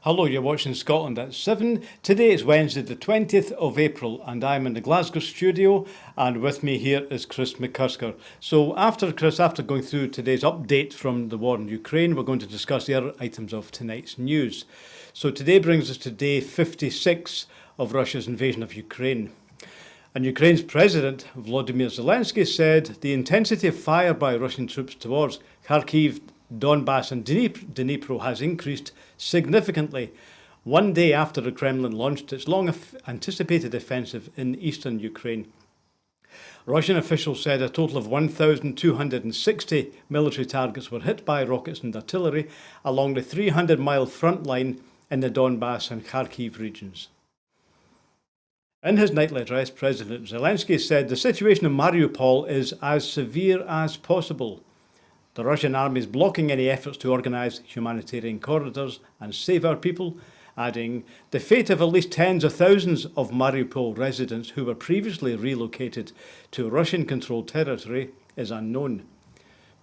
Hello, you're watching Scotland at 7. Today is Wednesday the 20th of April and I'm in the Glasgow studio and with me here is Chris McCusker. So after going through today's update from the war in Ukraine, we're going to discuss the other items of tonight's news. So today brings us to day 56 of Russia's invasion of Ukraine. And Ukraine's President Volodymyr Zelensky said the intensity of fire by Russian troops towards Kharkiv, Donbass and Dnipro has increased significantly one day after the Kremlin launched its long-anticipated offensive in eastern Ukraine. Russian officials said a total of 1,260 military targets were hit by rockets and artillery along the 300-mile front line in the Donbass and Kharkiv regions. In his nightly address, President Zelensky said the situation in Mariupol is as severe as possible. The Russian army is blocking any efforts to organise humanitarian corridors and save our people, adding, the fate of at least tens of thousands of Mariupol residents who were previously relocated to Russian-controlled territory is unknown.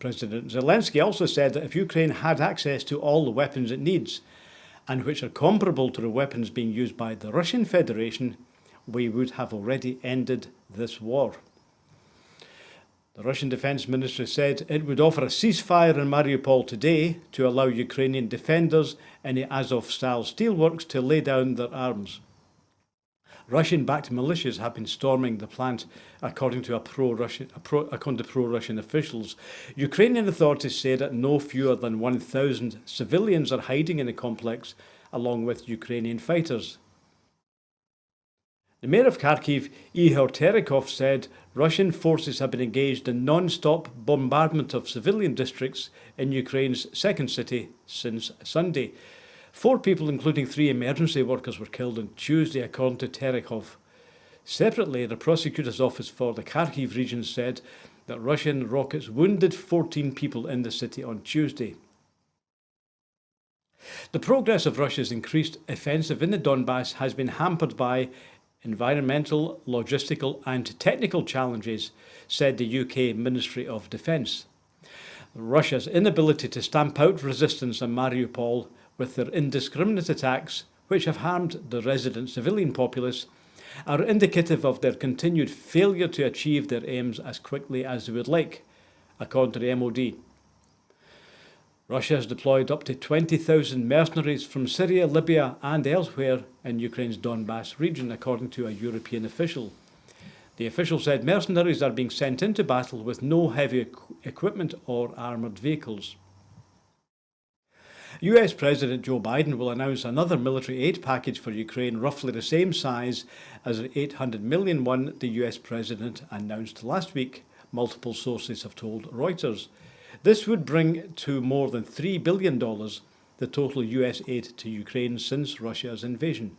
President Zelensky also said that if Ukraine had access to all the weapons it needs, and which are comparable to the weapons being used by the Russian Federation, we would have already ended this war. The Russian Defence Ministry said it would offer a ceasefire in Mariupol today to allow Ukrainian defenders in the Azov-style steelworks to lay down their arms. Russian-backed militias have been storming the plant, according to pro-Russian officials. Ukrainian authorities say that no fewer than 1,000 civilians are hiding in the complex, along with Ukrainian fighters. The mayor of Kharkiv, Ihor Terekhov, said Russian forces have been engaged in non-stop bombardment of civilian districts in Ukraine's second city since Sunday. 4 people, including 3 emergency workers, were killed on Tuesday, according to Terekhov. Separately, the prosecutor's office for the Kharkiv region said that Russian rockets wounded 14 people in the city on Tuesday. The progress of Russia's increased offensive in the Donbass has been hampered by environmental, logistical and technical challenges, said the UK Ministry of Defence. Russia's inability to stamp out resistance in Mariupol with their indiscriminate attacks, which have harmed the resident civilian populace, are indicative of their continued failure to achieve their aims as quickly as they would like, according to the MOD. Russia has deployed up to 20,000 mercenaries from Syria, Libya and elsewhere in Ukraine's Donbass region, according to a European official. The official said mercenaries are being sent into battle with no heavy equipment or armoured vehicles. US President Joe Biden will announce another military aid package for Ukraine roughly the same size as the $800 million one the US President announced last week, multiple sources have told Reuters. This would bring to more than $3 billion the total US aid to Ukraine since Russia's invasion.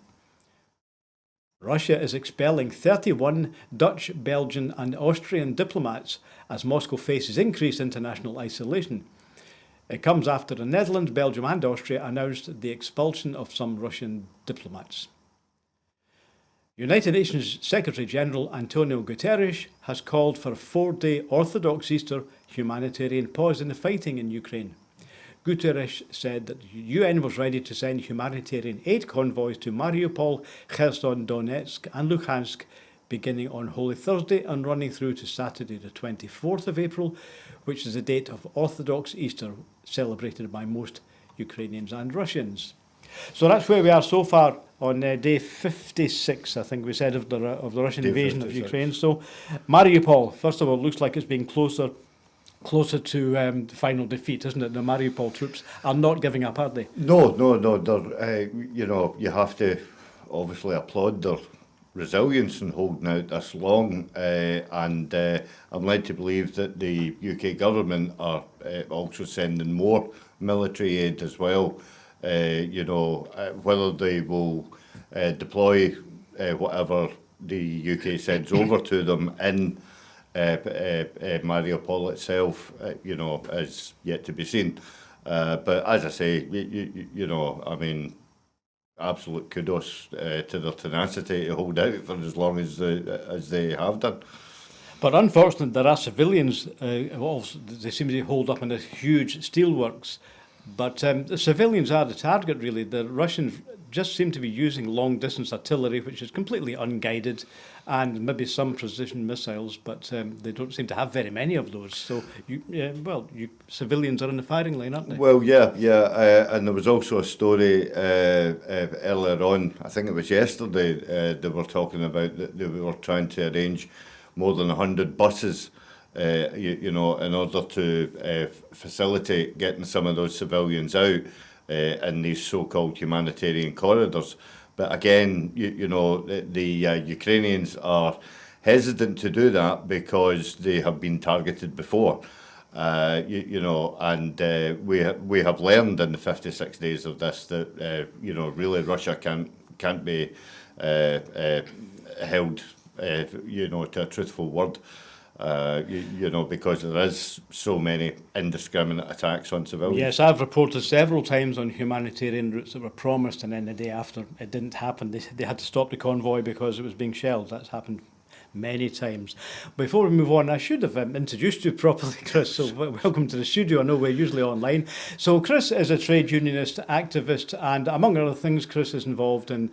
Russia is expelling 31 Dutch, Belgian and Austrian diplomats as Moscow faces increased international isolation. It comes after the Netherlands, Belgium and Austria announced the expulsion of some Russian diplomats. United Nations Secretary-General Antonio Guterres has called for a 4-day Orthodox Easter humanitarian pause in the fighting in Ukraine. Guterres said that the UN was ready to send humanitarian aid convoys to Mariupol, Kherson, Donetsk and Luhansk beginning on Holy Thursday and running through to Saturday the 24th of April, which is the date of Orthodox Easter celebrated by most Ukrainians and Russians. So that's where we are so far on day 56, I think we said, of the Russian invasion of Ukraine. So Mariupol, first of all, looks like it's being closer to the final defeat, isn't it? The Mariupol troops are not giving up, are they? No. They're, you have to obviously applaud their resilience in holding out this long. And I'm led to believe that the UK government are also sending more military aid as well. Whether they will deploy whatever the UK sends over to them in Mariupol itself, is yet to be seen. But as I say, absolute kudos to their tenacity to hold out for as long as they have done. But unfortunately, there are civilians, they seem to hold up in this huge steelworks But the civilians are the target, really. The Russians just seem to be using long-distance artillery, which is completely unguided, and maybe some precision missiles, but they don't seem to have very many of those. So, you civilians are in the firing line, aren't they? Well, yeah, and there was also a story earlier on. I think it was yesterday. They were talking about that they were trying to arrange more than 100 buses, in order to facilitate getting some of those civilians out in these so-called humanitarian corridors. But again, the Ukrainians are hesitant to do that because they have been targeted before. And we have learned in the 56 days of this that really Russia can't be held to a truthful word. Because there is so many indiscriminate attacks on civilians. Yes, I've reported several times on humanitarian routes that were promised, and then the day after it didn't happen. They had to stop the convoy because it was being shelled. That's happened many times. Before we move on, I should have introduced you properly, Chris, so welcome to the studio. I know we're usually online. So Chris is a trade unionist, activist, and among other things, Chris is involved in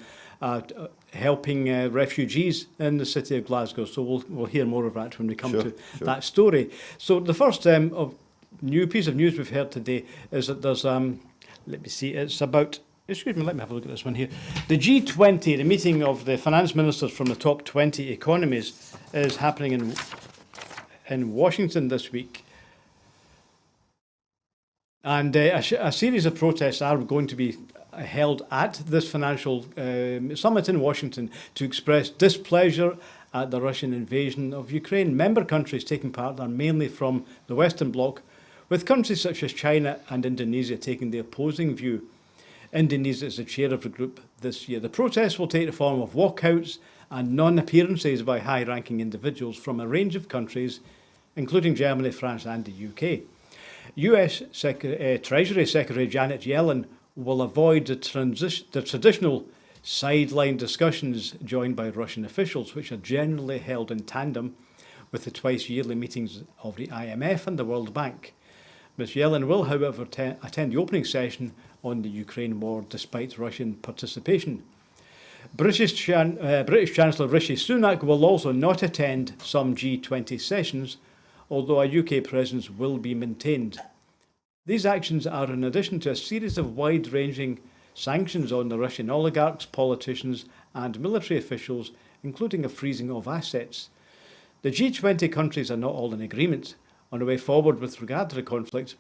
helping refugees in the city of Glasgow. So we'll hear more of that when we come to that story. So the first new piece of news we've heard today is that there's, let me see, it's about, excuse me, let me have a look at this one here. The G20, the meeting of the finance ministers from the top 20 economies, is happening in Washington this week. And a series of protests are going to be held at this financial summit in Washington to express displeasure at the Russian invasion of Ukraine. Member countries taking part are mainly from the Western Bloc, with countries such as China and Indonesia taking the opposing view. Indonesia is the chair of the group this year. The protests will take the form of walkouts and non-appearances by high-ranking individuals from a range of countries, including Germany, France and the UK. US Treasury Secretary Janet Yellen will avoid the traditional sideline discussions joined by Russian officials, which are generally held in tandem with the twice-yearly meetings of the IMF and the World Bank. Ms Yellen will, however, attend the opening session on the Ukraine war despite Russian participation. British Chancellor Rishi Sunak will also not attend some G20 sessions, although a UK presence will be maintained. These actions are in addition to a series of wide-ranging sanctions on the Russian oligarchs, politicians and military officials, including a freezing of assets. The G20 countries are not all in agreement on the way forward with regard to the conflict,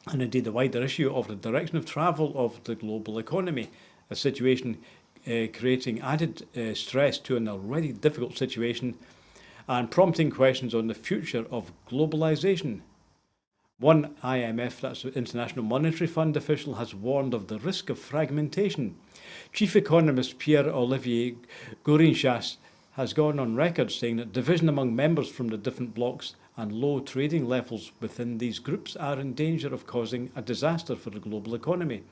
and indeed the wider issue of the direction of travel of the global economy, a situation creating added stress to an already difficult situation and prompting questions on the future of globalisation. One IMF, that's the International Monetary Fund official, has warned of the risk of fragmentation. Chief economist Pierre-Olivier Gourinchas has gone on record saying that division among members from the different blocs and low trading levels within these groups are in danger of causing a disaster for the global economy.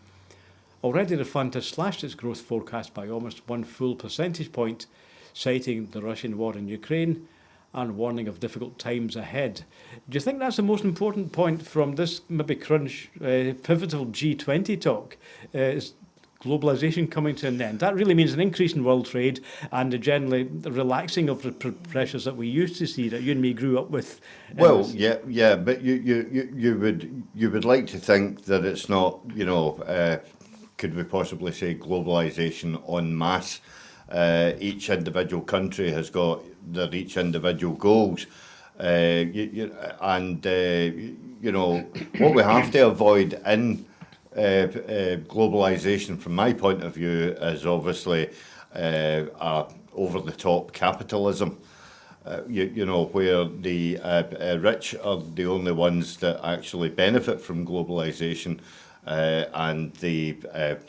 Already the fund has slashed its growth forecast by almost 1 full percentage point, citing the Russian war in Ukraine and warning of difficult times ahead. Do you think that's the most important point from this maybe pivotal G20 talk? Is globalisation coming to an end? That really means an increase in world trade and the generally relaxing of the pressures that we used to see, that you and me grew up with. Well, yeah, but you would like to think that it's not, could we possibly say globalisation en masse? Each individual country has got each individual goals, what we have to avoid in globalisation, from my point of view, is obviously over-the-top capitalism. Where the rich are the only ones that actually benefit from globalisation. And the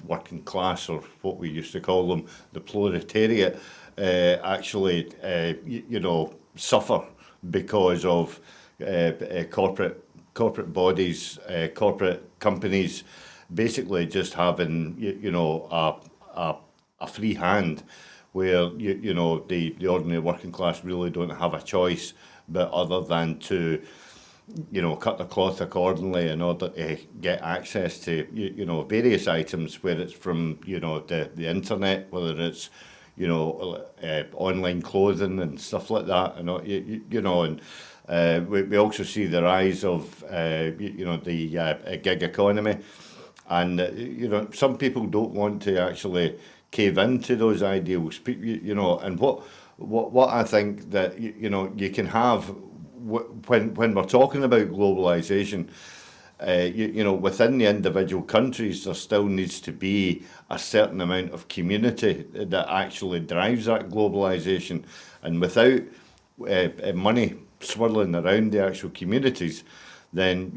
working class, or what we used to call them, the proletariat, actually, suffer because of corporate bodies, corporate companies, basically just having, a free hand, where the ordinary working class really don't have a choice, but other than to cut the cloth accordingly in order to get access to, various items, whether it's from, the internet, whether it's, online clothing and stuff like that, and we also see the rise of, the gig economy. And, some people don't want to actually cave into those ideals, and what I think that, you can have when we're talking about globalisation, within the individual countries, there still needs to be a certain amount of community that actually drives that globalisation. And without money swirling around the actual communities, then,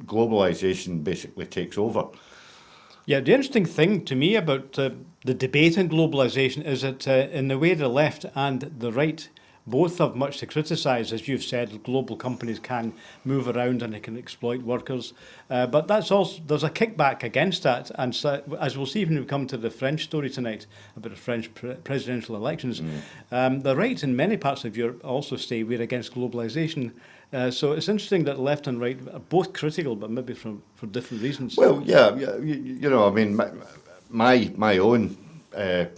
globalisation basically takes over. Yeah, the interesting thing to me about the debate on globalisation is that in the way the left and the right both have much to criticise. As you've said, global companies can move around and they can exploit workers. But that's also, there's a kickback against that. And so, as we'll see when we come to the French story tonight about the French presidential elections, the right in many parts of Europe also say we're against globalisation. So it's interesting that left and right are both critical, but maybe for different reasons. Well, yeah, I mean, my own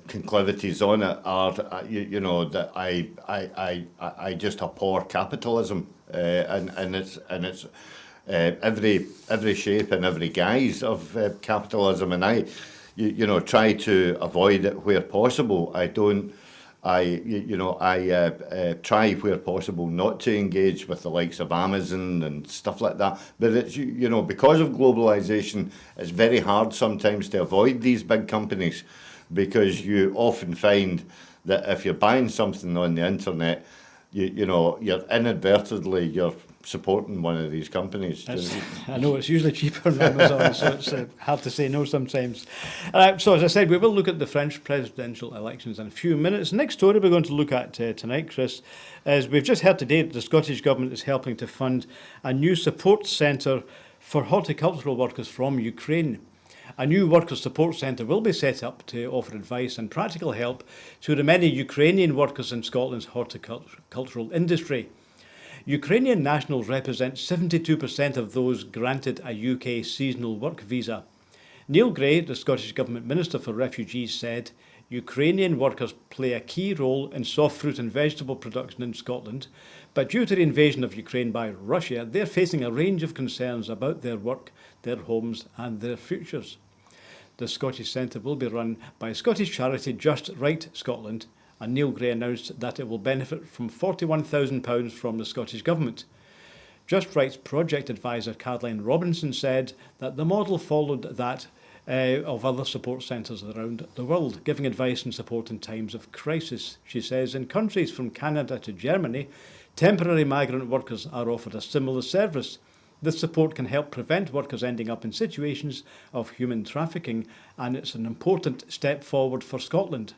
conclivities on it are, that I just abhor capitalism, and it's every shape and every guise of capitalism, and I try to avoid it where possible. I try where possible not to engage with the likes of Amazon and stuff like that. But it's, because of globalisation, it's very hard sometimes to avoid these big companies, because you often find that if you're buying something on the internet, you're inadvertently you're supporting one of these companies. I know it's usually cheaper on Amazon, so it's hard to say no sometimes. So as I said, we will look at the French presidential elections in a few minutes. Next story we're going to look at tonight, Chris, is we've just heard today that the Scottish Government is helping to fund a new support centre for horticultural workers from Ukraine. A new workers' support centre will be set up to offer advice and practical help to the many Ukrainian workers in Scotland's horticultural industry. Ukrainian nationals represent 72% of those granted a UK seasonal work visa. Neil Gray, the Scottish Government Minister for Refugees, said Ukrainian workers play a key role in soft fruit and vegetable production in Scotland, but due to the invasion of Ukraine by Russia, they're facing a range of concerns about their work, their homes and their futures. The Scottish Centre will be run by Scottish charity Just Right Scotland, and Neil Gray announced that it will benefit from £41,000 from the Scottish Government. Just Right's project advisor Caroline Robinson said that the model followed that of other support centres around the world, giving advice and support in times of crisis. She says in countries from Canada to Germany, temporary migrant workers are offered a similar service. This support can help prevent workers ending up in situations of human trafficking, and it's an important step forward for Scotland.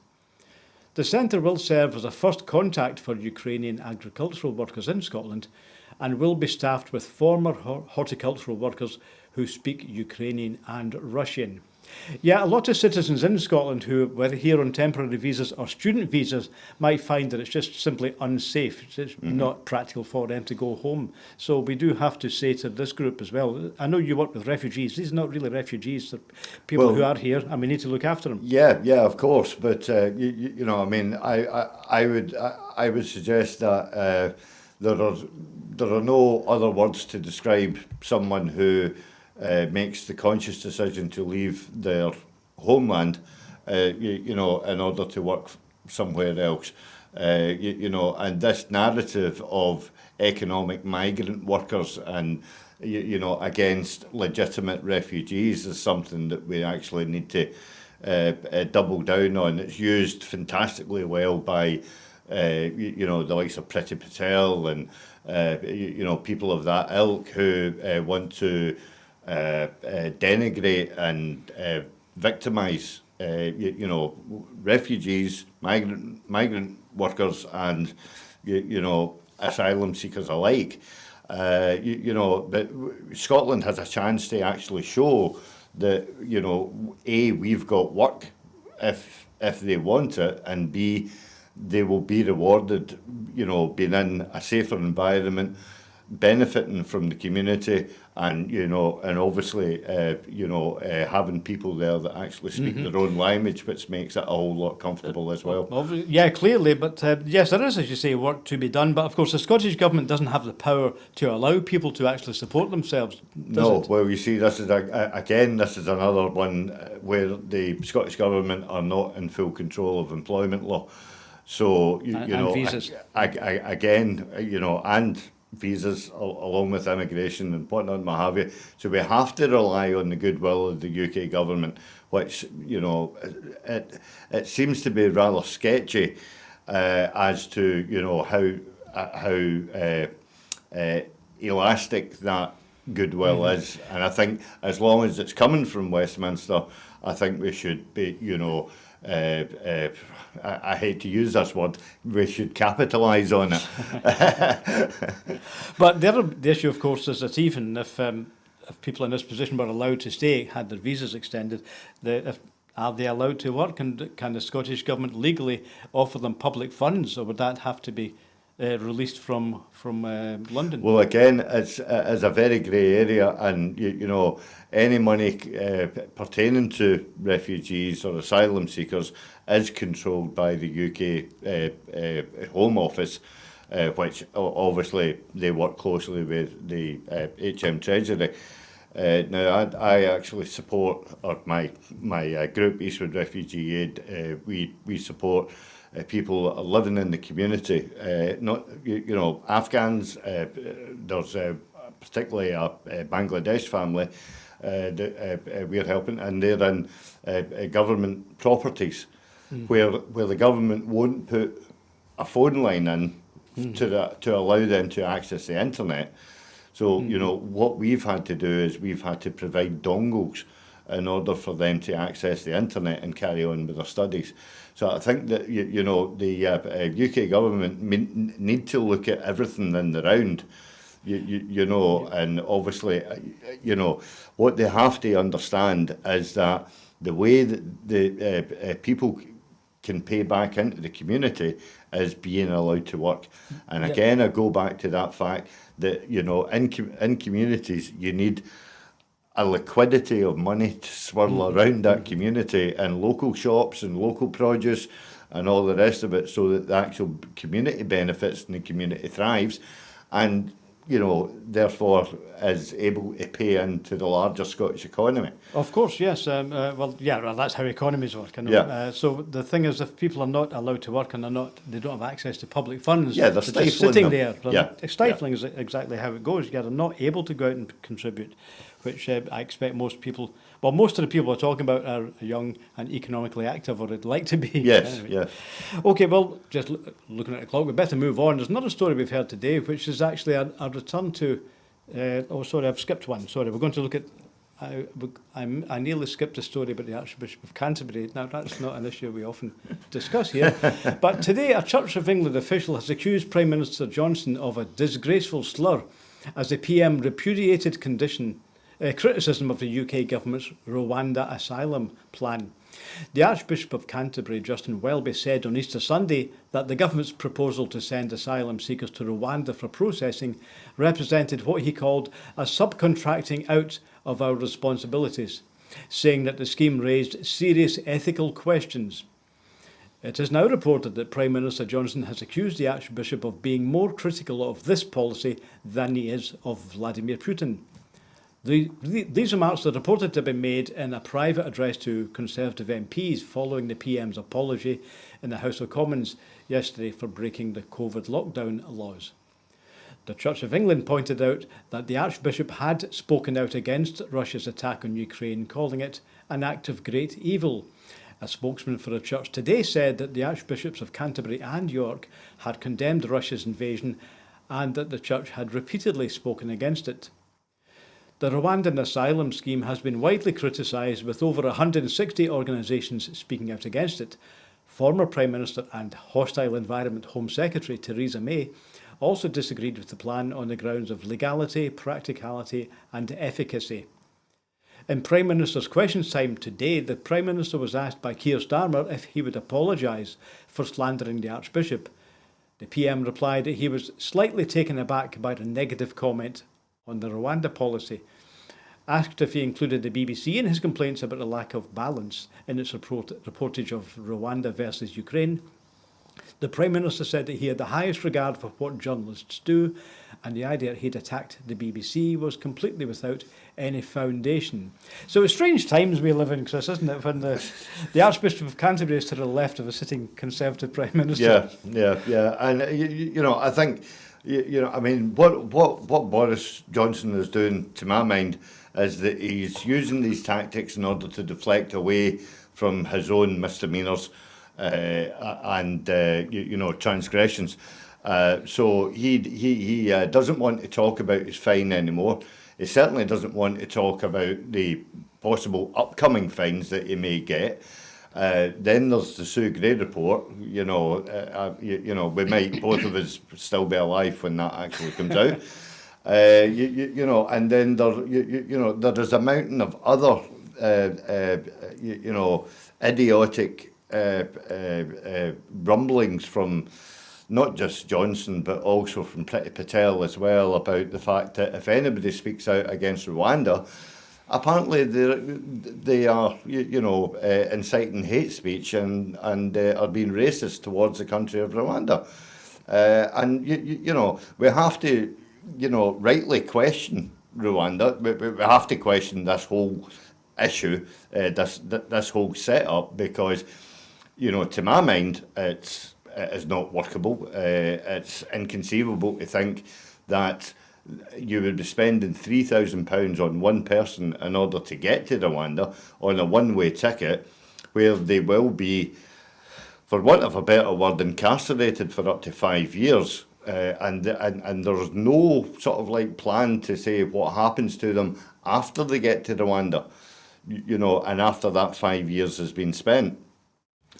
The centre will serve as a first contact for Ukrainian agricultural workers in Scotland and will be staffed with former horticultural workers who speak Ukrainian and Russian. Yeah, a lot of citizens in Scotland who, whether here on temporary visas or student visas, might find that it's just simply unsafe. It's not practical for them to go home. So we do have to say to this group as well, I know you work with refugees. These are not really refugees. They're people who are here, and we need to look after them. Yeah, of course. But, I mean, I would suggest that there are no other words to describe someone who makes the conscious decision to leave their homeland, in order to work somewhere else. And this narrative of economic migrant workers and, against legitimate refugees is something that we actually need to double down on. It's used fantastically well by, the likes of Priti Patel and, people of that ilk who want to denigrate and victimise, refugees, migrant workers, and asylum seekers alike. But Scotland has a chance to actually show that we've got work if they want it, and B, they will be rewarded, being in a safer environment, benefiting from the community, and and obviously having people there that actually speak their own language, which makes it a whole lot comfortable as well. Yeah, clearly, but yes, there is, as you say, work to be done. But of course, the Scottish Government doesn't have the power to allow people to actually support themselves, does it? Well, you see, this is another one where the Scottish Government are not in full control of employment law. So And visas. And visas along with immigration and whatnot, what have you. So we have to rely on the goodwill of the UK government, which it seems to be rather sketchy as to how elastic that goodwill is. And I think as long as it's coming from Westminster, I think we should be I hate to use this word, we should capitalise on it. But the issue, of course, is that even if people in this position were allowed to stay, had their visas extended, are they allowed to work? And can the Scottish Government legally offer them public funds, or would that have to be released from London? Well, again, it's a very grey area, and any money pertaining to refugees or asylum seekers is controlled by the UK Home Office, which obviously they work closely with the HM Treasury. Now, I actually support, or my group, Eastwood Refugee Aid, we support people living in the community, not Afghans. There's particularly a Bangladesh family that we're helping, and they're in government properties where the government won't put a phone line in to allow them to access the internet. So what we've had to do is we've had to provide dongles in order for them to access the internet and carry on with their studies. So I think that the UK government need to look at everything in the round, and obviously, what they have to understand is that the way that the people can pay back into the community is being allowed to work. And again, I go back to that fact that in communities you need a liquidity of money to swirl around that community, and local shops and local produce and all the rest of it, so that the actual community benefits and the community thrives, and therefore is able to pay into the larger Scottish economy. Of course, yes. Well, that's how economies work. So the thing is, if people are not allowed to work and they don't have access to public funds, they're just stifling sitting them. there. Stifling is exactly how it goes. They're not able to go out and contribute, which I expect most of the people we're talking about are young and economically active, or would like to be. Yes, Anyway. yes. Okay, well, just looking at the clock, we better move on. There's another story we've heard today, which is actually a return to... I've skipped one. Sorry, we're going to look at... I nearly skipped a story about the Archbishop of Canterbury. Now, that's not an issue we often discuss here. But today, a Church of England official has accused Prime Minister Johnson of a disgraceful slur as the PM repudiated criticism of the UK government's Rwanda asylum plan. The Archbishop of Canterbury, Justin Welby, said on Easter Sunday that the government's proposal to send asylum seekers to Rwanda for processing represented what he called a subcontracting out of our responsibilities, saying that the scheme raised serious ethical questions. It is now reported that Prime Minister Johnson has accused the Archbishop of being more critical of this policy than he is of Vladimir Putin. These remarks are reported to have been made in a private address to Conservative MPs following the PM's apology in the House of Commons yesterday for breaking the COVID lockdown laws. The Church of England pointed out that the Archbishop had spoken out against Russia's attack on Ukraine, calling it an act of great evil. A spokesman for the Church today said that the Archbishops of Canterbury and York had condemned Russia's invasion and that the Church had repeatedly spoken against it. The Rwandan asylum scheme has been widely criticised, with over 160 organisations speaking out against it. Former Prime Minister and Hostile Environment Home Secretary Theresa May also disagreed with the plan on the grounds of legality, practicality and efficacy. In Prime Minister's Questions Time today, the Prime Minister was asked by Keir Starmer if he would apologise for slandering the Archbishop. The PM replied that he was slightly taken aback by a negative comment on the Rwanda policy. Asked if he included the BBC in his complaints about the lack of balance in its reportage of Rwanda versus Ukraine, the Prime Minister said that he had the highest regard for what journalists do, and the idea that he'd attacked the BBC was completely without any foundation. So it's strange times we live in, Chris, isn't it, when the Archbishop of Canterbury is to the left of a sitting Conservative Prime Minister. Yeah. And, I think, I mean, what Boris Johnson is doing, to my mind, is that he's using these tactics in order to deflect away from his own misdemeanours and transgressions. So he doesn't want to talk about his fine anymore. He certainly doesn't want to talk about the possible upcoming fines that he may get. Then there's the Sue Gray report. We might both of us still be alive when that actually comes out. And then there is a mountain of other idiotic rumblings from not just Johnson, but also from Priti Patel as well, about the fact that if anybody speaks out against Rwanda, apparently they are, inciting hate speech and are being racist towards the country of Rwanda. We have to, rightly question Rwanda. We have to question this whole issue, this whole setup, because, to my mind, it is not workable. It's inconceivable to think that you would be spending £3,000 on one person in order to get to Rwanda on a one-way ticket, where they will be, for want of a better word, incarcerated for up to 5 years. And there's no sort of plan to say what happens to them after they get to Rwanda, and after that 5 years has been spent.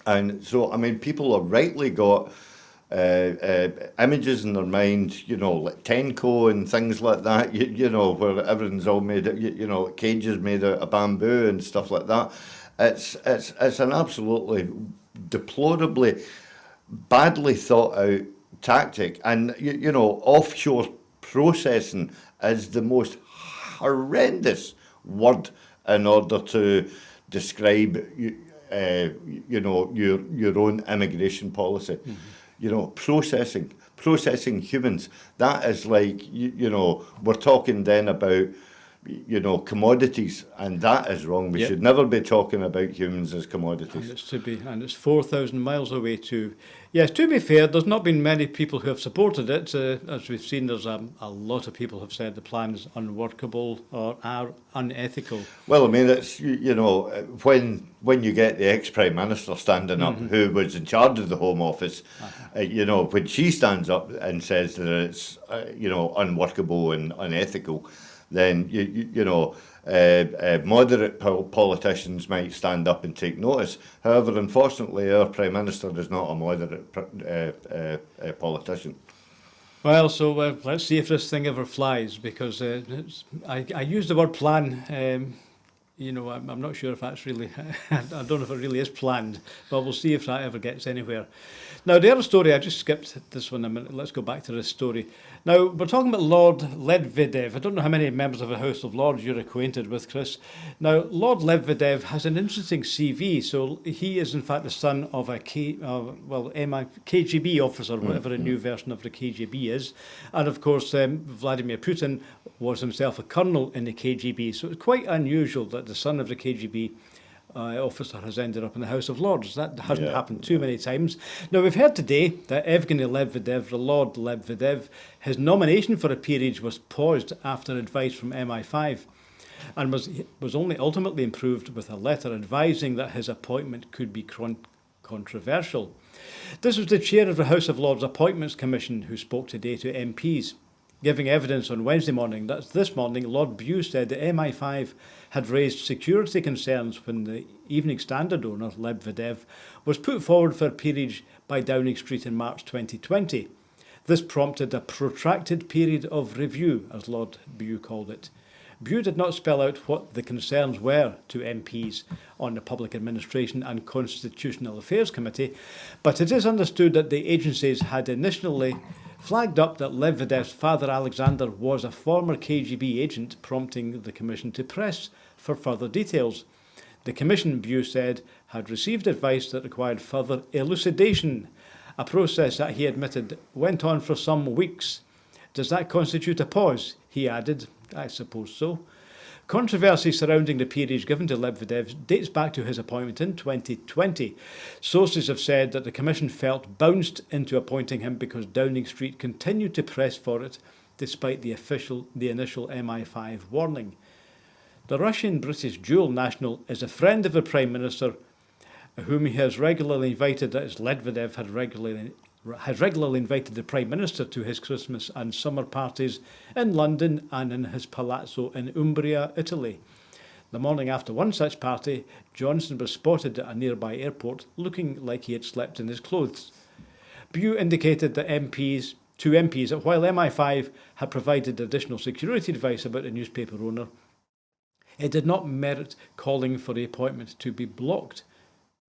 And so, I mean, people have rightly got images in their mind, like Tenko and things like that, where everything's all made, cages made out of bamboo and stuff like that. It's an absolutely deplorably badly thought out tactic. And, offshore processing is the most horrendous word in order to describe your own immigration policy. Processing humans. That is like, we're talking then about, commodities, and that is wrong. We should never be talking about humans as commodities. And it's 4,000 miles away too. Yes, to be fair, there's not been many people who have supported it. As we've seen, there's a lot of people have said the plan is unworkable or are unethical. Well, I mean, it's, when you get the ex-Prime Minister standing up, who was in charge of the Home Office, when she stands up and says that it's, unworkable and unethical, then, moderate politicians might stand up and take notice. However, unfortunately, our Prime Minister is not a moderate politician. Well, so let's see if this thing ever flies, because I use the word plan. I'm not sure if that's really, I don't know if it really is planned, but we'll see if that ever gets anywhere. Now, the other story, I just skipped this one a minute. Let's go back to this story. Now, we're talking about Lord Ledvidev. I don't know how many members of the House of Lords you're acquainted with, Chris. Now, Lord Ledvidev has an interesting CV. So he is, in fact, the son of a KGB officer, whatever the new version of the KGB is. And, of course, Vladimir Putin was himself a colonel in the KGB. So it's quite unusual that the son of the KGB officer has ended up in the House of Lords. That hasn't happened too many times. Now, we've heard today that Evgeny Ledvidev, the Lord Ledvidev, his nomination for a peerage was paused after advice from MI5 and was only ultimately improved with a letter advising that his appointment could be controversial. This was the chair of the House of Lords Appointments Commission who spoke today to MPs. Giving evidence on Wednesday morning, that's this morning, Lord Bew said that MI5 had raised security concerns when the Evening Standard owner, Ledvidev, was put forward for a peerage by Downing Street in March 2020. This prompted a protracted period of review, as Lord Bew called it. Hugh did not spell out what the concerns were to MPs on the Public Administration and Constitutional Affairs Committee, but it is understood that the agencies had initially flagged up that Medvedev's father Alexander was a former KGB agent, prompting the Commission to press for further details. The Commission, Hugh said, had received advice that required further elucidation, a process that he admitted went on for some weeks. Does that constitute a pause? He added. I suppose so. Controversy surrounding the peerage given to Medvedev dates back to his appointment in 2020. Sources have said that the Commission felt bounced into appointing him because Downing Street continued to press for it despite the initial MI5 warning. The Russian-British dual national is a friend of the Prime Minister, whom he has regularly invited, that is, Medvedev has regularly invited the Prime Minister to his Christmas and summer parties in London and in his palazzo in Umbria, Italy. The morning after one such party, Johnson was spotted at a nearby airport looking like he had slept in his clothes. Hugh indicated that two MPs, that while MI5 had provided additional security advice about the newspaper owner, it did not merit calling for the appointment to be blocked.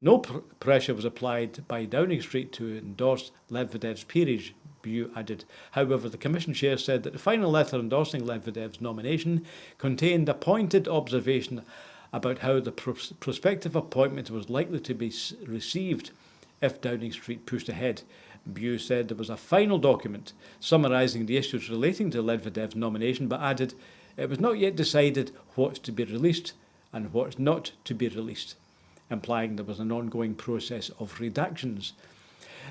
No pressure was applied by Downing Street to endorse Medvedev's peerage, Hugh added. However, the Commission chair said that the final letter endorsing Medvedev's nomination contained a pointed observation about how the prospective appointment was likely to be received if Downing Street pushed ahead. Hugh said there was a final document summarising the issues relating to Medvedev's nomination, but added it was not yet decided what's to be released and what's not to be released, implying there was an ongoing process of redactions.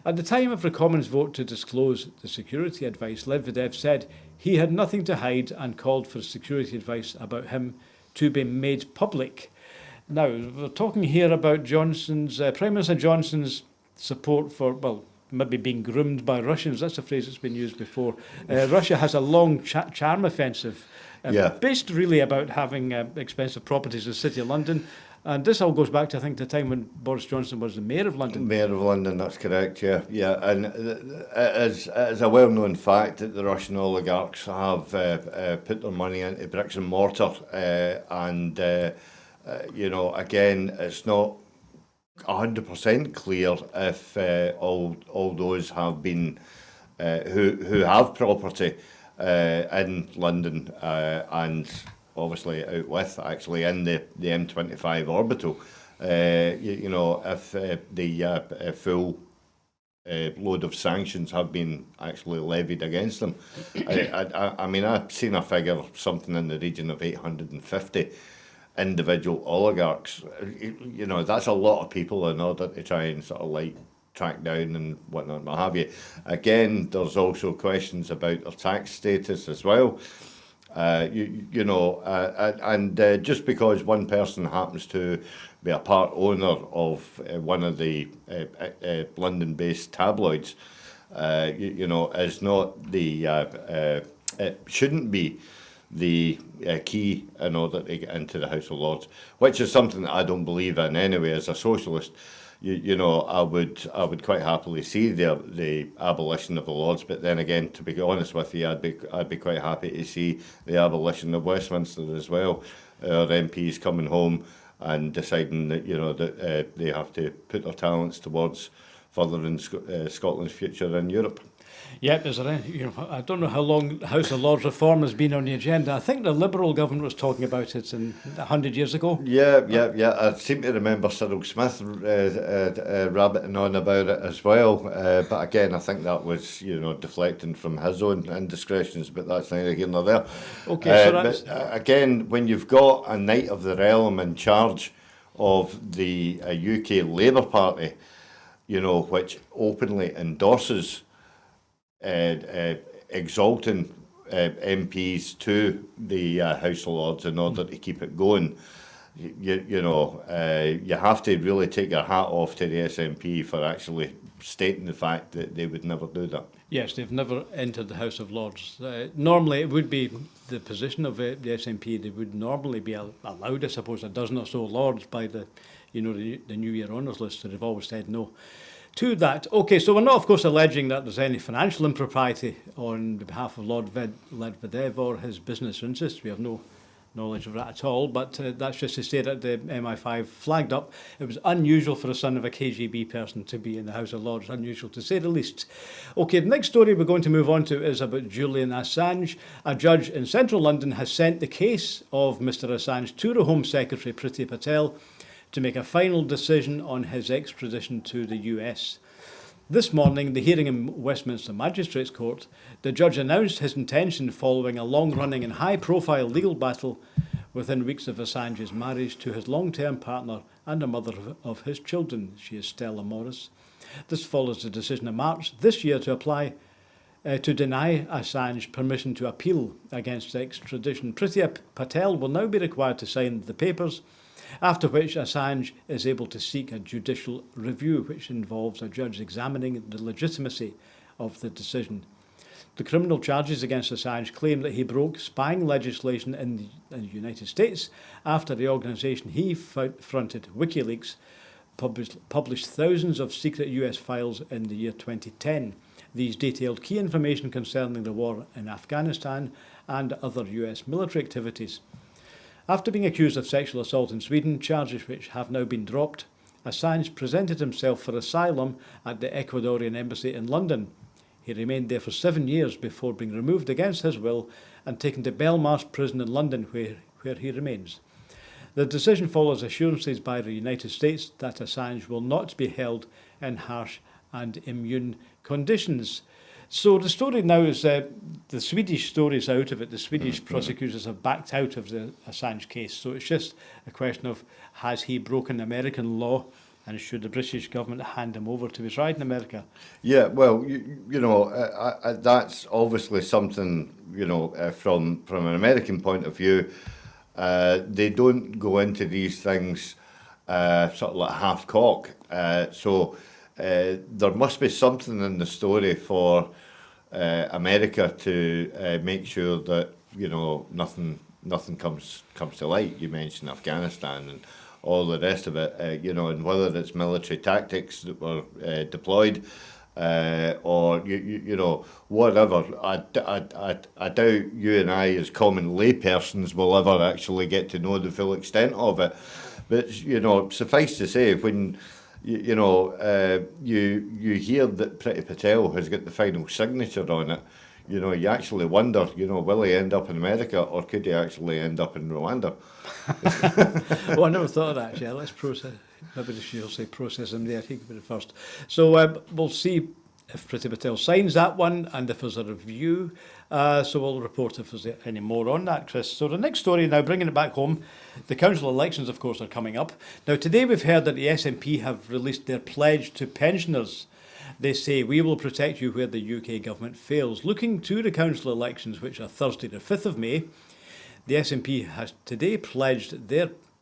At the time of the Commons vote to disclose the security advice, Medvedev said he had nothing to hide and called for security advice about him to be made public. Now, we're talking here about Prime Minister Johnson's support for, well, maybe being groomed by Russians. That's a phrase that's been used before. Russia has a long charm offensive, based really about having expensive properties in the City of London. And this all goes back to, I think, the time when Boris Johnson was the Mayor of London. Mayor of London, that's correct, yeah. And it is a well-known fact that the Russian oligarchs have put their money into bricks and mortar. Again, it's not 100% clear if all those have been, who have property in London and obviously out with, actually, in the M25 orbital. If the full load of sanctions have been actually levied against them. I mean, I've seen a figure, something in the region of 850 individual oligarchs. That's a lot of people in order to try and sort of like track down and whatnot, what have you. Again, there's also questions about their tax status as well. Just because one person happens to be a part owner of one of the London-based tabloids, is not the it shouldn't be the key in order to get into the House of Lords, which is something that I don't believe in anyway. As a socialist, I would quite happily see the abolition of the Lords, but then again, to be honest with you, I'd be quite happy to see the abolition of Westminster as well. Our MPs coming home and deciding that that they have to put their talents towards furthering Scotland's future in Europe. Yeah, I don't know how long House of Lords reform has been on the agenda. I think the Liberal government was talking about it 100 years ago. Yeah. I seem to remember Cyril Smith rabbiting on about it as well. But again, I think that was deflecting from his own indiscretions. But that's neither here nor there. Okay, so that's... But again, when you've got a Knight of the Realm in charge of the UK Labour Party, which openly endorses exalting MPs to the House of Lords in order to keep it going, you have to really take your hat off to the SNP for actually stating the fact that they would never do that. Yes, they've never entered the House of Lords. Normally, it would be the position of the SNP. They would normally be allowed, I suppose, a dozen or so Lords by the New Year honours list. So they've always said no to that. Okay, so we're not, of course, alleging that there's any financial impropriety on behalf of Lord Medvedev or his business interests. We have no knowledge of that at all, but that's just to say that the MI5 flagged up. It was unusual for a son of a KGB person to be in the House of Lords, unusual to say the least. Okay, the next story we're going to move on to is about Julian Assange. A judge in central London has sent the case of Mr Assange to the Home Secretary Priti Patel to make a final decision on his extradition to the US. This morning, the hearing in Westminster Magistrates Court, the judge announced his intention following a long-running and high-profile legal battle within weeks of Assange's marriage to his long-term partner and the mother of his children. She is Stella Morris. This follows the decision in March this year to deny Assange permission to appeal against extradition. Priti Patel will now be required to sign the papers, after which Assange is able to seek a judicial review, which involves a judge examining the legitimacy of the decision. The criminal charges against Assange claim that he broke spying legislation in the United States after the organisation he fronted, WikiLeaks, published thousands of secret US files in the year 2010. These detailed key information concerning the war in Afghanistan and other US military activities. After being accused of sexual assault in Sweden, charges which have now been dropped, Assange presented himself for asylum at the Ecuadorian embassy in London. He remained there for 7 years before being removed against his will and taken to Belmarsh prison in London, where he remains. The decision follows assurances by the United States that Assange will not be held in harsh and immune conditions. So the story now is the Swedish story is out of it. The Swedish prosecutors have backed out of the Assange case. So it's just a question of, has he broken American law, and should the British government hand him over to be tried in America? Yeah, well, that's obviously something, from an American point of view, they don't go into these things sort of like half cock. So there must be something in the story for America to make sure that nothing comes to light. You mentioned Afghanistan and all the rest of it, and whether it's military tactics that were deployed or whatever. I doubt you and I, as common laypersons, will ever actually get to know the full extent of it. But suffice to say, when you hear that Priti Patel has got the final signature on it, you actually wonder, will he end up in America, or could he actually end up in Rwanda? Well, I never thought of that, actually. Let's process. Maybe she'll say process him there. He could be the first. So we'll see if Priti Patel signs that one and if there's a review. So we'll report if there's any more on that, Chris. So the next story now, bringing it back home, the council elections, of course, are coming up. Now, today we've heard that the SNP have released their pledge to pensioners. They say, we will protect you where the UK government fails. Looking to the council elections, which are Thursday the 5th of May, the SNP has today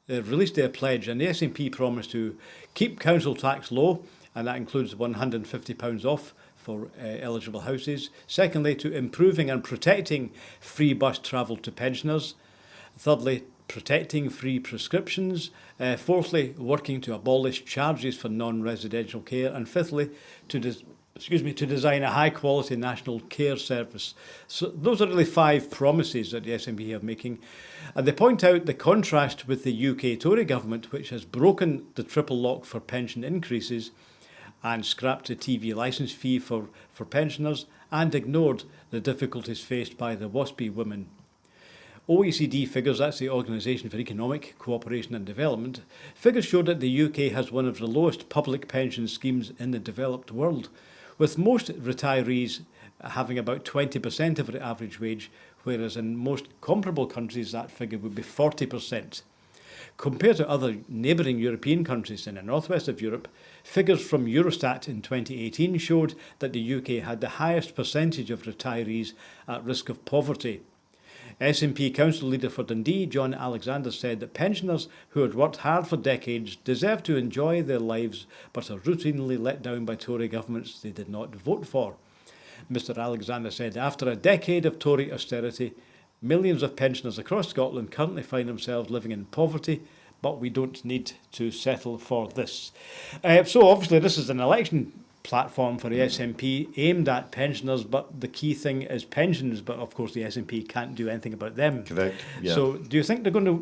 released their pledge, and the SNP promised to keep council tax low, and that includes £150 off for eligible houses. Secondly, to improving and protecting free bus travel to pensioners. Thirdly, protecting free prescriptions. Fourthly, working to abolish charges for non-residential care. And fifthly, to design a high-quality national care service. So those are really 5 promises that the SNP are making. And they point out the contrast with the UK Tory government, which has broken the triple lock for pension increases and scrapped the TV licence fee for pensioners and ignored the difficulties faced by the WASPI women. OECD figures, that's the Organisation for Economic Cooperation and Development, figures show that the UK has one of the lowest public pension schemes in the developed world, with most retirees having about 20% of the average wage, whereas in most comparable countries that figure would be 40%. Compared to other neighbouring European countries in the northwest of Europe, figures from Eurostat in 2018 showed that the UK had the highest percentage of retirees at risk of poverty. SNP Council Leader for Dundee, John Alexander, said that pensioners who had worked hard for decades deserve to enjoy their lives but are routinely let down by Tory governments they did not vote for. Mr Alexander said after a decade of Tory austerity, millions of pensioners across Scotland currently find themselves living in poverty, but we don't need to settle for this. So obviously this is an election platform for the SNP aimed at pensioners, but the key thing is pensions. But of course, the SNP can't do anything about them. Correct. Yeah. So, do you think they're going to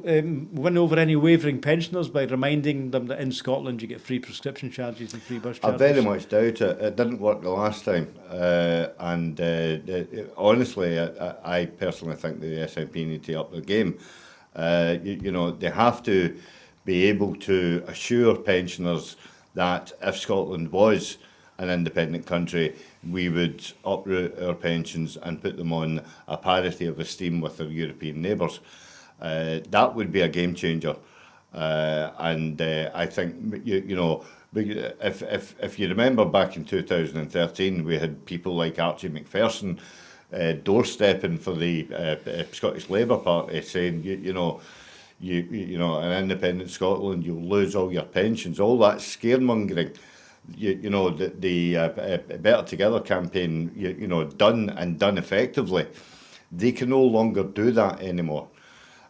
win over any wavering pensioners by reminding them that in Scotland you get free prescription charges and free bus I charges? very much doubt it. It didn't work the last time, honestly, I personally think the SNP need to up their game. They have to be able to assure pensioners that if Scotland was an independent country, we would uproot our pensions and put them on a parity of esteem with our European neighbours. That would be a game changer. I think, if you remember back in 2013, we had people like Archie Macpherson doorstepping for the Scottish Labour Party, saying, an independent Scotland, you'll lose all your pensions, all that scaremongering. The Better Together campaign, done effectively. They can no longer do that anymore.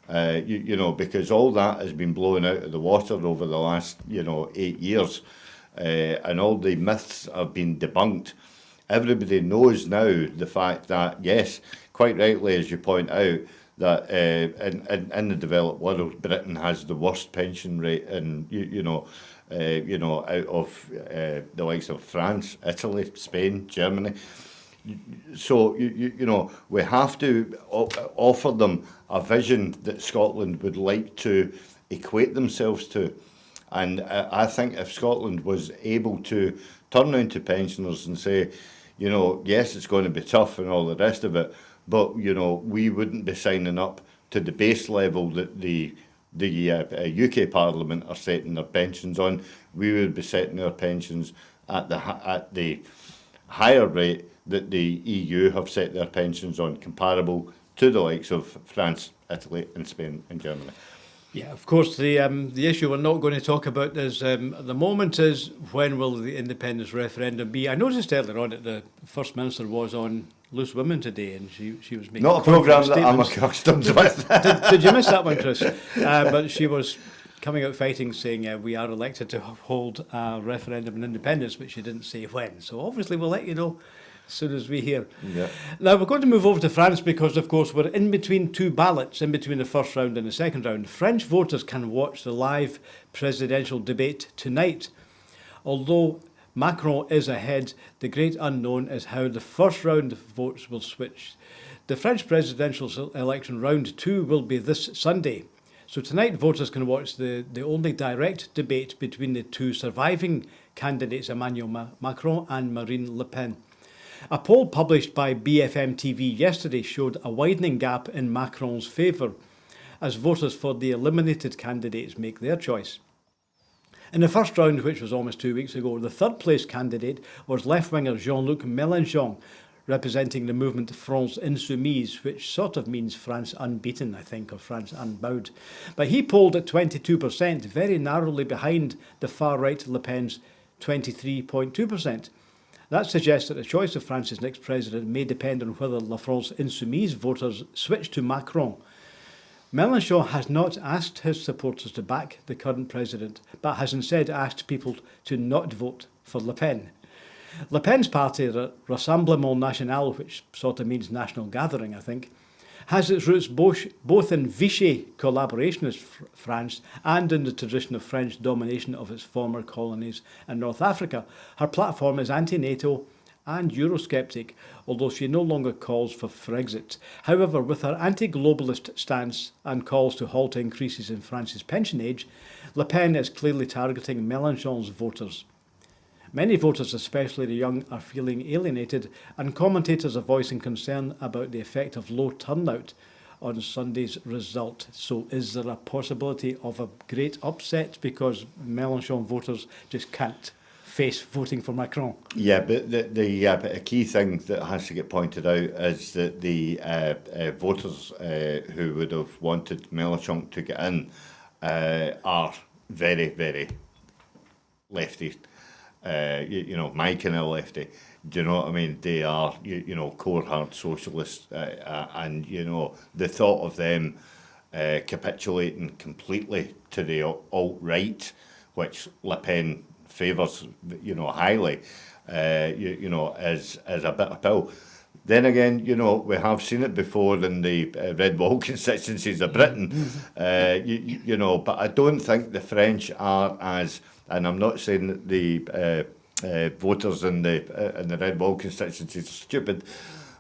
Because all that has been blown out of the water over the last, 8 years, and all the myths have been debunked. Everybody knows now the fact that, yes, quite rightly, as you point out, that in the developed world, Britain has the worst pension rate, and out of the likes of France, Italy, Spain, Germany. So we have to offer them a vision that Scotland would like to equate themselves to, and I think if Scotland was able to turn around to pensioners and say, yes, it's going to be tough and all the rest of it, but we wouldn't be signing up to the base level that the UK Parliament are setting their pensions on. We would be setting our pensions at the higher rate that the EU have set their pensions on, comparable to the likes of France, Italy and Spain and Germany. Yeah, of course, the issue we're not going to talk about is at the moment is when will the independence referendum be? I noticed earlier on that the First Minister was on Loose Women today, and she was making not a programme that I'm accustomed with. Did you miss that one, Chris? But she was coming out fighting, saying we are elected to hold a referendum on independence, but she didn't say when. So obviously we'll let you know as soon as we hear. Yeah. Now we're going to move over to France because, of course, we're in between two ballots, in between the first round and the second round. French voters can watch the live presidential debate tonight. Although Macron is ahead, the great unknown is how the first round of votes will switch. The French presidential election round 2 will be this Sunday. So tonight voters can watch the only direct debate between the two surviving candidates, Emmanuel Macron and Marine Le Pen. A poll published by BFM TV yesterday showed a widening gap in Macron's favour as voters for the eliminated candidates make their choice. In the first round, which was almost 2 weeks ago, the third place candidate was left-winger Jean-Luc Mélenchon, representing the movement France Insoumise, which sort of means France unbeaten, I think, or France unbowed. But he polled at 22%, very narrowly behind the far-right Le Pen's 23.2%. That suggests that the choice of France's next president may depend on whether La France Insoumise voters switch to Macron. Mélenchon has not asked his supporters to back the current president, but has instead asked people to not vote for Le Pen. Le Pen's party, the Rassemblement National, which sort of means national gathering, I think, has its roots both in Vichy collaborationist France and in the tradition of French domination of its former colonies in North Africa. Her platform is anti-NATO and Eurosceptic, although she no longer calls for Frexit. However, with her anti-globalist stance and calls to halt increases in France's pension age, Le Pen is clearly targeting Mélenchon's voters. Many voters, especially the young, are feeling alienated, and commentators are voicing concern about the effect of low turnout on Sunday's result. So is there a possibility of a great upset because Mélenchon voters just can't face voting for Macron? Yeah, but the key thing that has to get pointed out is that the voters who would have wanted Mélenchon to get in are very, very lefty. My kind of lefty. Do you know what I mean? They are, core hard socialists, and the thought of them capitulating completely to the alt-right, which Le Pen favours, highly, as a bitter pill. Then again, we have seen it before in the red wall constituencies of Britain, but I don't think the French are as, and I'm not saying that the voters in the red wall constituencies are stupid,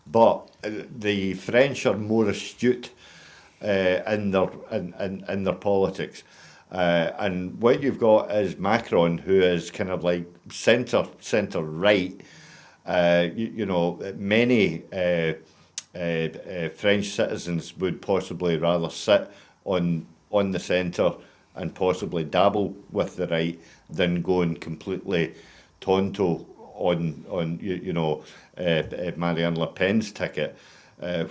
but the French are more astute in their politics. And what you've got is Macron, who is kind of like centre right. Many French citizens would possibly rather sit on the centre and possibly dabble with the right than going completely tonto on Marine Le Pen's ticket,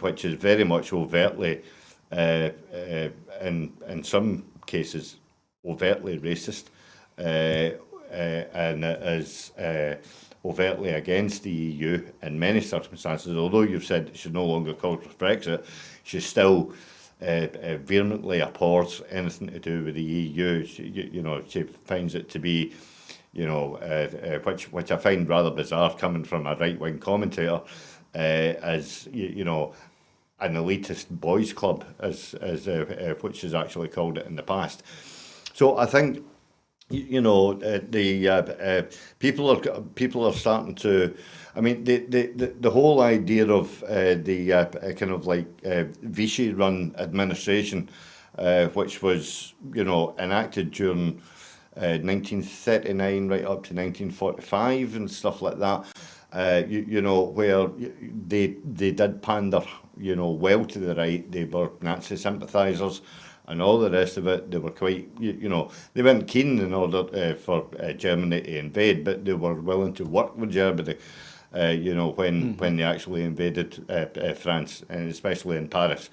which is very much overtly, in some cases, overtly racist, and it is overtly against the EU in many circumstances. Although you've said she no longer calls for Brexit, she still vehemently abhors anything to do with the EU. She finds it to be, which I find rather bizarre coming from a right-wing commentator, as an elitist boys' club, as which has actually called it in the past. So I think people are starting to. I mean, the whole idea of the kind of like Vichy-run administration, which was enacted during 1939 right up to 1945 and stuff like that, where they did pander, well to the right. They were Nazi sympathisers and all the rest of it. They were quite, they weren't keen in order for Germany to invade, but they were willing to work with Germany, when they actually invaded France, and especially in Paris.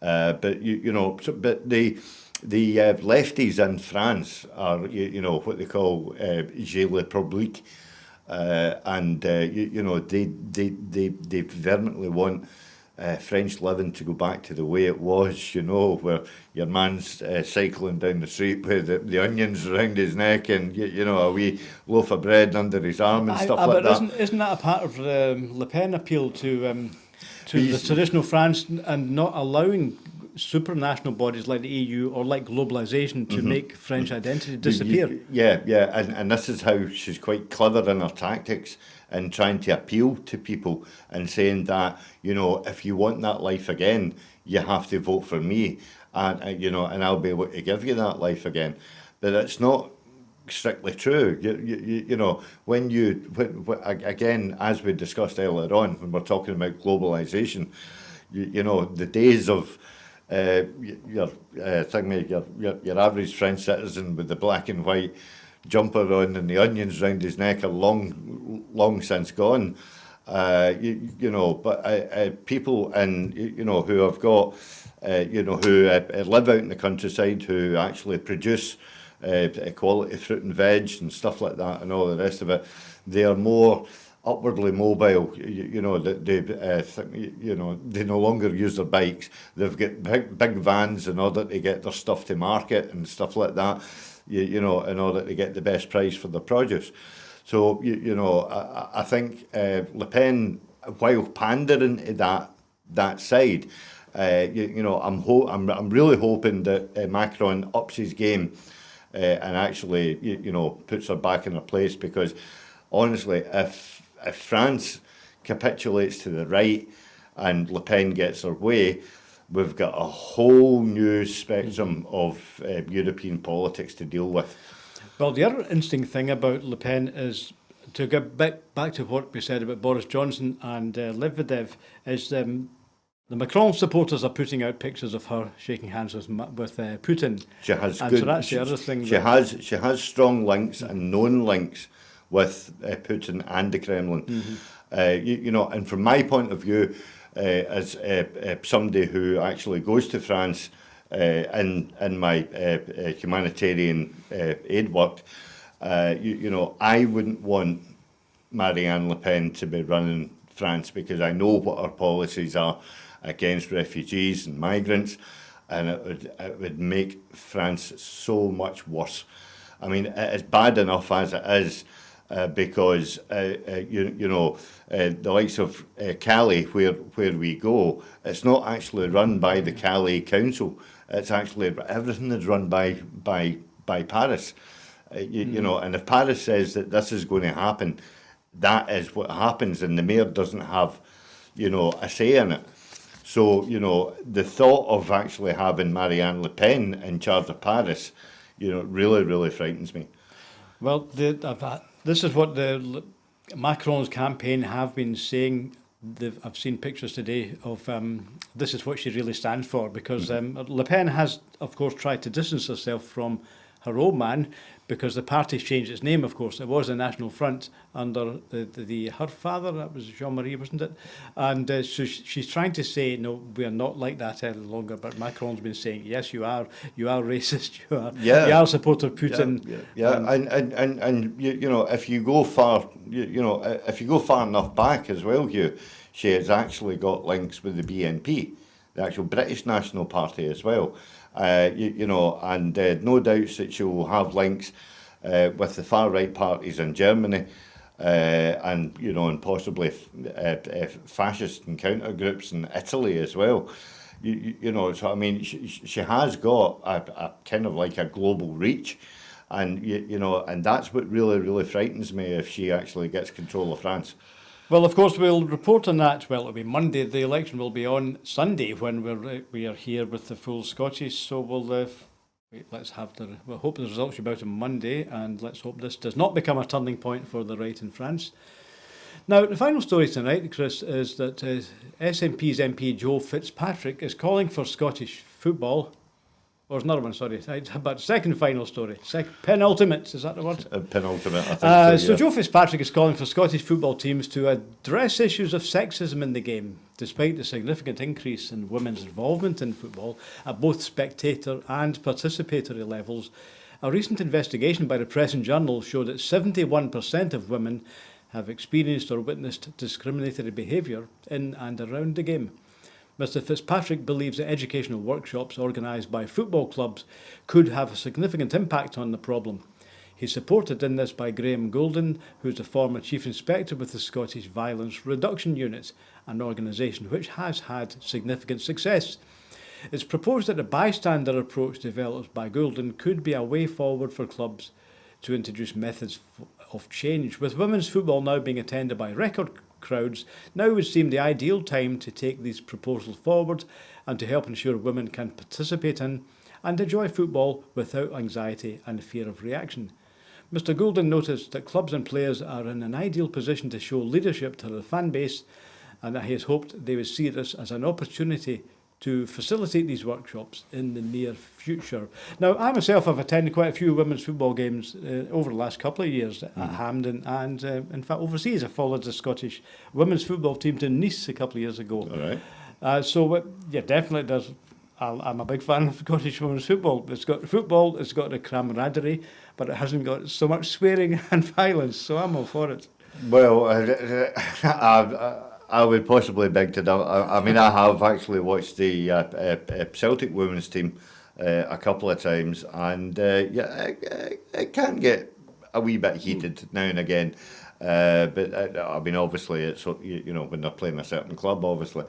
But the lefties in France are, what they call J'ai le République, and they vehemently want French living to go back to the way it was, where your man's cycling down the street with the onions around his neck and, a wee loaf of bread under his arm and stuff like that. Isn't that a part of the Le Pen appeal to the traditional France and not allowing supranational bodies like the EU or like globalisation to make French identity disappear? Yeah, and this is how she's quite clever in her tactics and trying to appeal to people and saying that, if you want that life again, you have to vote for me, and and I'll be able to give you that life again. But it's not strictly true. When again, as we discussed earlier on, when we're talking about globalisation, the days of your average French citizen with the black and white jumper on and the onions round his neck are long since gone. But people who have got who live out in the countryside, who actually produce quality fruit and veg and stuff like that and all the rest of it, they are more upwardly mobile. They no longer use their bikes. They've got big vans in order to get their stuff to market and stuff like that, in order to get the best price for their produce. So I think Le Pen, while pandering to that side, I'm really hoping that Macron ups his game and actually puts her back in her place, because honestly, if France capitulates to the right and Le Pen gets her way, we've got a whole new spectrum of European politics to deal with. Well, the other interesting thing about Le Pen is, to get back to what we said about Boris Johnson and Medvedev, is the Macron supporters are putting out pictures of her shaking hands with Putin. She has and good. So that's the other thing. She has strong links and known links with Putin and the Kremlin. And from my point of view, as somebody who actually goes to France in my humanitarian aid work, I wouldn't want Marine Le Pen to be running France, because I know what her policies are against refugees and migrants, and it would make France so much worse. I mean, it's bad enough as it is because the likes of Cali, where we go, it's not actually run by the Cali Council. It's actually everything is run by Paris. And if Paris says that this is going to happen, that is what happens, and the mayor doesn't have, a say in it. So, the thought of actually having Marianne Le Pen in charge of Paris, really, really frightens me. Well, this is what the Macron's campaign have been saying. I've seen pictures today of this is what she really stands for, because Le Pen has, of course, tried to distance herself from her old man, because the party's changed its name, of course. It was the National Front under her father, that was Jean-Marie, wasn't it? And so she's trying to say, no, we are not like that any longer. But Macron's been saying, yes, you are racist, you are a supporter of Putin. And if you go far, if you go far enough back as well, Hugh, she has actually got links with the BNP, the actual British National Party as well. And no doubts that she will have links with the far right parties in Germany, and possibly fascist and counter groups in Italy as well. So I mean, she has got a kind of like a global reach, and and that's what really, really frightens me if she actually gets control of France. Well, of course, we'll report on that. Well, it'll be Monday. The election will be on Sunday when we are here with the full Scottish. So we'll we'll hope the results will be out on Monday, and let's hope this does not become a turning point for the right in France. Now, the final story tonight, Chris, is that SNP's MP Joe Fitzpatrick is calling for Scottish football. Or there's another one, sorry. But second final story. Penultimate, is that the word? Penultimate, I think so Joe Fitzpatrick is calling for Scottish football teams to address issues of sexism in the game, despite the significant increase in women's involvement in football at both spectator and participatory levels. A recent investigation by the Press and Journal showed that 71% of women have experienced or witnessed discriminatory behaviour in and around the game. Mr Fitzpatrick believes that educational workshops organised by football clubs could have a significant impact on the problem. He's supported in this by Graham Goulden, who's the former Chief Inspector with the Scottish Violence Reduction Unit, an organisation which has had significant success. It's proposed that the bystander approach developed by Goulden could be a way forward for clubs to introduce methods of change. With women's football now being attended by record crowds, now would seem the ideal time to take these proposals forward and to help ensure women can participate in and enjoy football without anxiety and fear of reaction. Mr Goulden noticed that clubs and players are in an ideal position to show leadership to the fan base, and that he has hoped they would see this as an opportunity to facilitate these workshops in the near future. Now, I myself have attended quite a few women's football games over the last couple of years at Hampden, and in fact overseas I followed the Scottish women's football team to Nice a couple of years ago. All right. So definitely does. I'm a big fan of Scottish women's football. It's got football, it's got the camaraderie, but it hasn't got so much swearing and violence, so I'm all for it. Well, I would possibly beg to differ. I mean, I have actually watched the Celtic women's team a couple of times, and it can get a wee bit heated now and again. But I mean, obviously, it's when they're playing a certain club, obviously.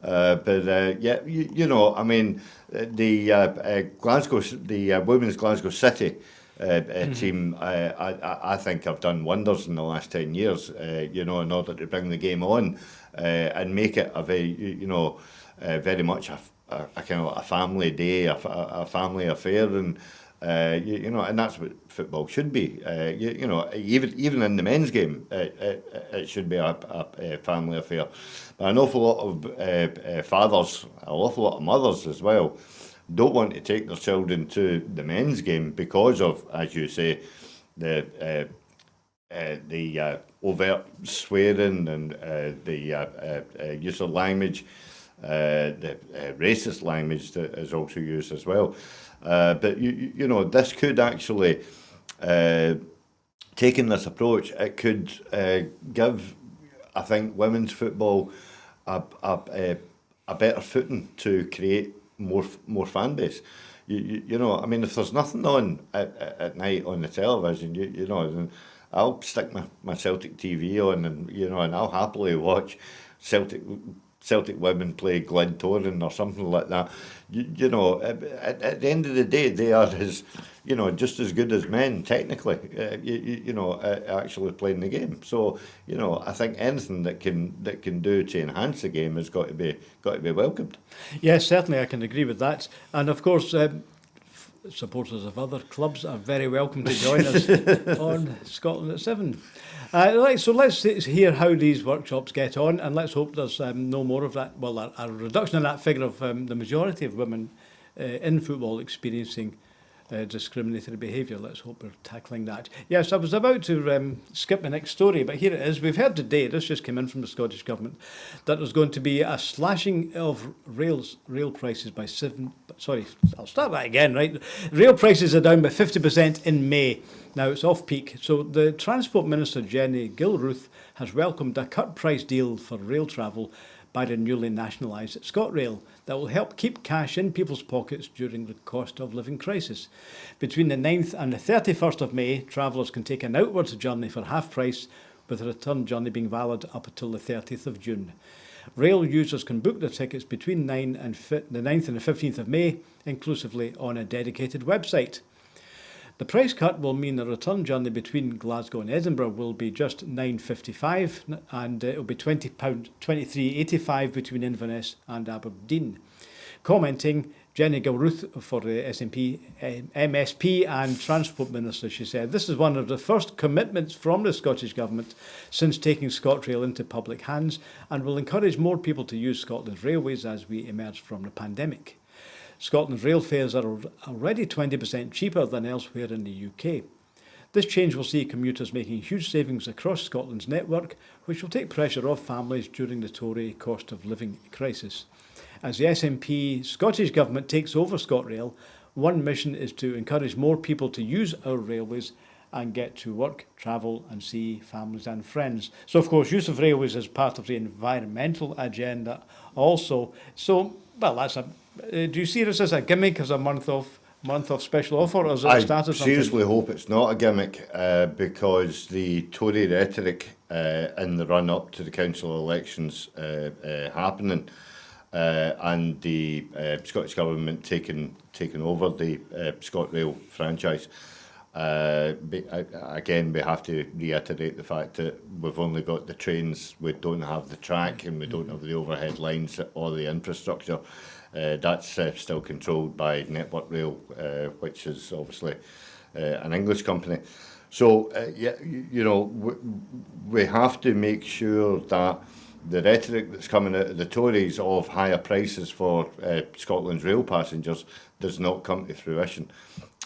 I mean, the women's Glasgow City team, I think have done wonders in the last 10 years, in order to bring the game on and make it a very, very much a kind of a family day, a family affair, and and that's what football should be. Even in the men's game, it should be a family affair. But an awful lot of fathers, an awful lot of mothers as well, don't want to take their children to the men's game because of, as you say, the overt swearing and the use of language, the racist language that is also used as well. But this could actually, taking this approach, it could give, I think, women's football a better footing to create more fan base. I mean, if there's nothing on at night on the television, I'll stick my Celtic TV on, and and I'll happily watch Celtic women play Glentoran or something like that. At the end of the day, they are just as good as men technically. Actually playing the game. So I think anything that can do to enhance the game has got to be welcomed. Yes, certainly I can agree with that. And of course, supporters of other clubs are very welcome to join us on Scotland at 7. So let's hear how these workshops get on, and let's hope there's no more of that. Well, a reduction in that figure of the majority of women in football experiencing discriminatory behaviour. Let's hope we're tackling that. Yes, I was about to skip the next story, but here it is. We've heard today, this just came in from the Scottish Government, that there's going to be a slashing of rail prices by 7... Sorry, I'll start that again, right? Rail prices are down by 50% in May. Now, it's off-peak. So the Transport Minister, Jenny Gilruth, has welcomed a cut-price deal for rail travel by the newly nationalised ScotRail that will help keep cash in people's pockets during the cost of living crisis. Between the 9th and the 31st of May, travellers can take an outwards journey for half price, with a return journey being valid up until the 30th of June. Rail users can book their tickets between the 9th and the 15th of May, inclusively on a dedicated website. The price cut will mean a return journey between Glasgow and Edinburgh will be just £9.55, and it will be £23.85 between Inverness and Aberdeen. Commenting, Jenny Gilruth for the SNP, MSP and Transport Minister, she said, "This is one of the first commitments from the Scottish Government since taking ScotRail into public hands, and will encourage more people to use Scotland's railways as we emerge from the pandemic. Scotland's rail fares are already 20% cheaper than elsewhere in the UK. This change will see commuters making huge savings across Scotland's network, which will take pressure off families during the Tory cost of living crisis. As the SNP Scottish Government takes over ScotRail, one mission is to encourage more people to use our railways and get to work, travel and see families and friends." So, of course, use of railways is part of the environmental agenda also. So, well, that's do you see this as a gimmick, as a month off special offer, or has it started something? I seriously hope it's not a gimmick, because the Tory rhetoric in the run-up to the council elections happening, and the Scottish Government taking over the ScotRail franchise. Again, we have to reiterate the fact that we've only got the trains, we don't have the track, and we don't have the overhead lines or the infrastructure. That's still controlled by Network Rail, which is obviously an English company. So, we have to make sure that the rhetoric that's coming out of the Tories of higher prices for Scotland's rail passengers does not come to fruition.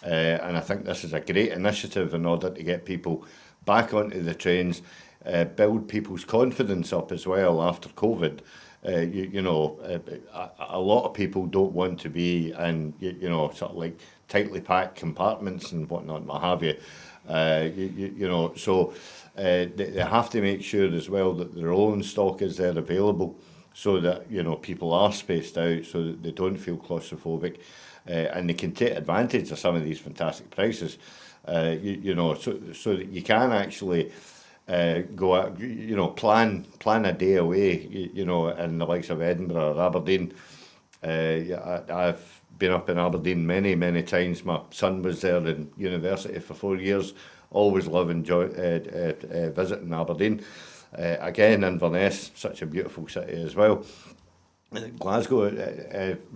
And I think this is a great initiative in order to get people back onto the trains, build people's confidence up as well after COVID. A lot of people don't want to be in, sort of like tightly packed compartments and whatnot, what have you. So they have to make sure as well that their own stock is there available, so that people are spaced out, so that they don't feel claustrophobic, and they can take advantage of some of these fantastic prices. So that you can actually go out, plan a day away, in the likes of Edinburgh or Aberdeen. I've been up in Aberdeen many times. My son was there in university for 4 years. Always love visiting Aberdeen. Again, Inverness, such a beautiful city as well. Glasgow,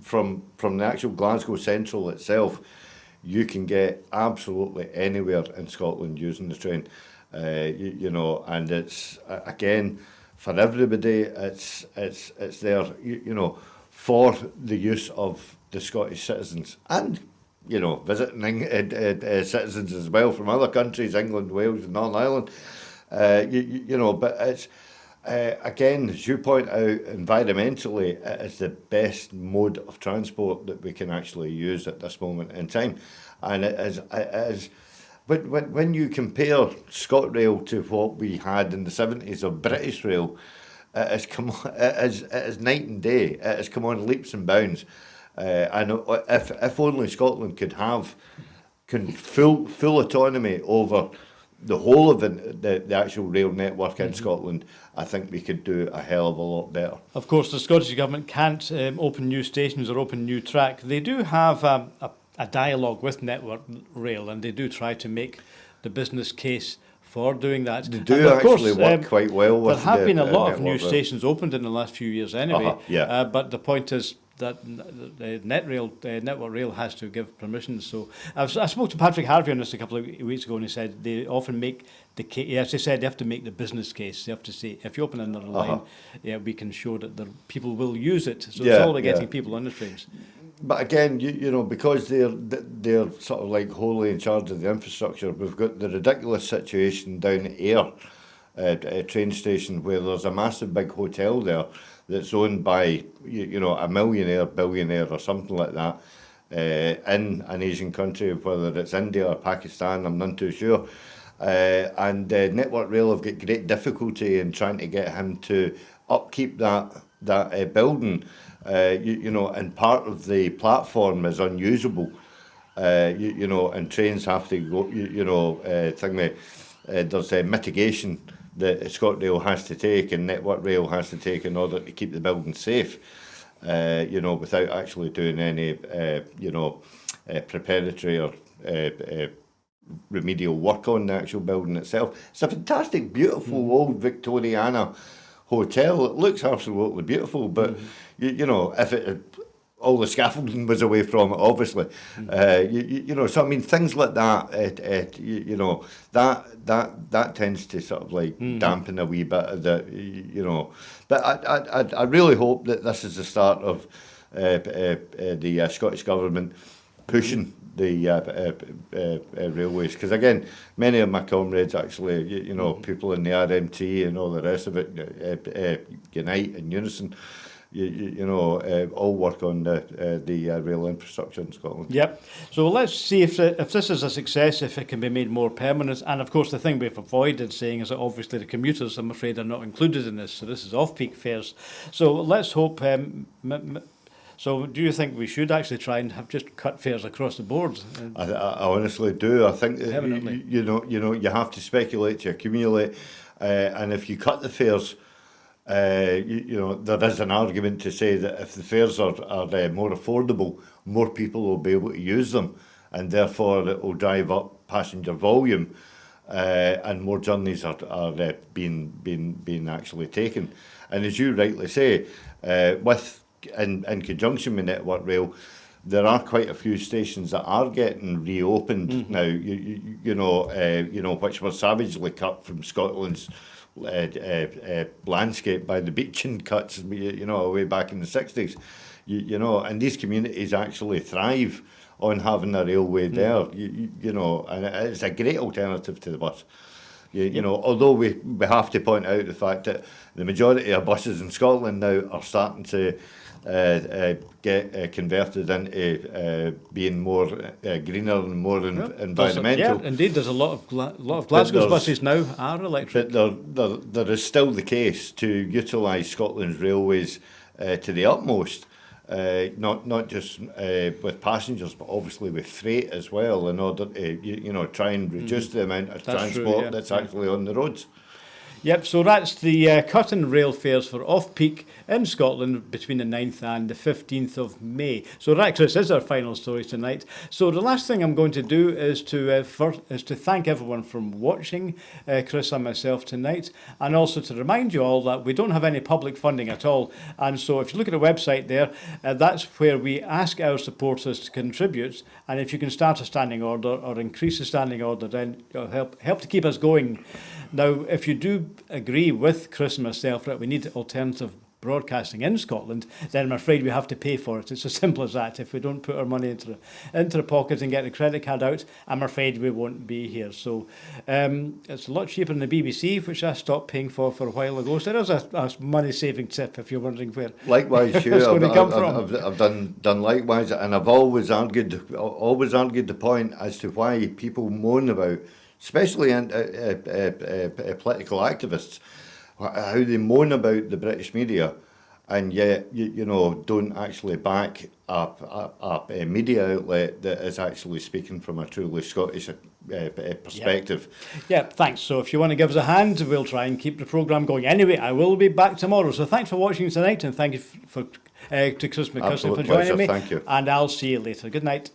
from the actual Glasgow Central itself, you can get absolutely anywhere in Scotland using the train. And it's again for everybody. It's there, for the use of the Scottish citizens and visiting citizens as well from other countries, England, Wales, and Northern Ireland. But it's again, as you point out, environmentally, it is the best mode of transport that we can actually use at this moment in time, and it is. But when you compare ScotRail to what we had in the 70s of British Rail, it is night and day. It has come on leaps and bounds. And if only Scotland could have full autonomy over the whole of the actual rail network in Scotland, I think we could do a hell of a lot better. Of course, the Scottish Government can't open new stations or open new track. They do have a dialogue with Network Rail, and they do try to make the business case for doing that. They do actually work quite well with there have been a lot of new Network Rail. stations opened in the last few years anyway. Yeah. But the point is that the Network Rail has to give permission. So I spoke to Patrick Harvey on this a couple of weeks ago, and he said they often make the case. Yes, he said they have to make the business case. They have to say, if you open another line, we can show that the people will use it. So it's all about getting people on the trains. But again, you know, because they're sort of like wholly in charge of the infrastructure, we've got the ridiculous situation down at Ayr train station where there's a massive big hotel there that's owned by, you know, a millionaire, billionaire or something like that in an Asian country, whether it's India or Pakistan, I'm none too sure. And Network Rail have got great difficulty in trying to get him to upkeep that building. You know, and part of the platform is unusable, you know, and trains have to go, there's a mitigation that ScotRail has to take and Network Rail has to take in order to keep the building safe, you know, without actually doing any, preparatory or remedial work on the actual building itself. It's a fantastic, beautiful old Victoriana hotel. It looks absolutely beautiful, but you know, if all the scaffolding was away from it, obviously, you know. So I mean, things like that, you know, that tends to sort of like dampen a wee bit of the, you know. But I really hope that this is the start of the Scottish Government pushing the railways, because again, many of my comrades actually, you know, people in the RMT and all the rest of it, unite in unison. You know, all work on the rail infrastructure in Scotland. Yep. So let's see if this is a success, if it can be made more permanent. And of course, the thing we've avoided saying is that obviously the commuters, I'm afraid, are not included in this. So this is off-peak fares. So let's hope. So do you think we should actually try and have just cut fares across the board? I honestly do. I think you know you have to speculate to accumulate, and if you cut the fares. You know, there is an argument to say that if the fares are more affordable, more people will be able to use them, and therefore it will drive up passenger volume, and more journeys are being actually taken. And as you rightly say, in conjunction with Network Rail, there are quite a few stations that are getting reopened now. You know, which were savagely cut from Scotland's landscape by the beaching cuts, you know, way back in the 60s, you know, and these communities actually thrive on having a railway there, you know, and it's a great alternative to the bus. You know, although we have to point out the fact that the majority of buses in Scotland now are starting to get converted into being more greener and more environmental. Yeah, indeed, there's a lot of Glasgow's buses now are electric. But there is still the case to utilise Scotland's railways to the utmost, not just with passengers, but obviously with freight as well, in order to you know, try and reduce the amount of transport that's actually on the roads. Yep, so that's the cut in rail fares for off-peak in Scotland between the 9th and the 15th of May. So that, Chris, is our final story tonight. So the last thing I'm going to do is to thank everyone for watching, Chris and myself tonight, and also to remind you all that we don't have any public funding at all. And so if you look at the website there, that's where we ask our supporters to contribute. And if you can start a standing order or increase the standing order, then it'll help to keep us going. Now, if you do agree with Chris and myself that we need alternative broadcasting in Scotland, then I'm afraid we have to pay for it. It's as simple as that. If we don't put our money into the pocket and get the credit card out, I'm afraid we won't be here. So it's a lot cheaper than the BBC, which I stopped paying for a while ago. So there's a money-saving tip if you're wondering where likewise, Hugh, it's going to come from. I've done likewise, and I've always argued the point as to why people moan about, especially political activists, how they moan about the British media and yet you know don't actually back up a media outlet that is actually speaking from a truly Scottish perspective. Yeah, thanks. So if you want to give us a hand, we'll try and keep the programme going. Anyway, I will be back tomorrow. So thanks for watching tonight, and thank you to Chris McCusker Absolute for joining pleasure. me. Thank you. And I'll see you later. Good night.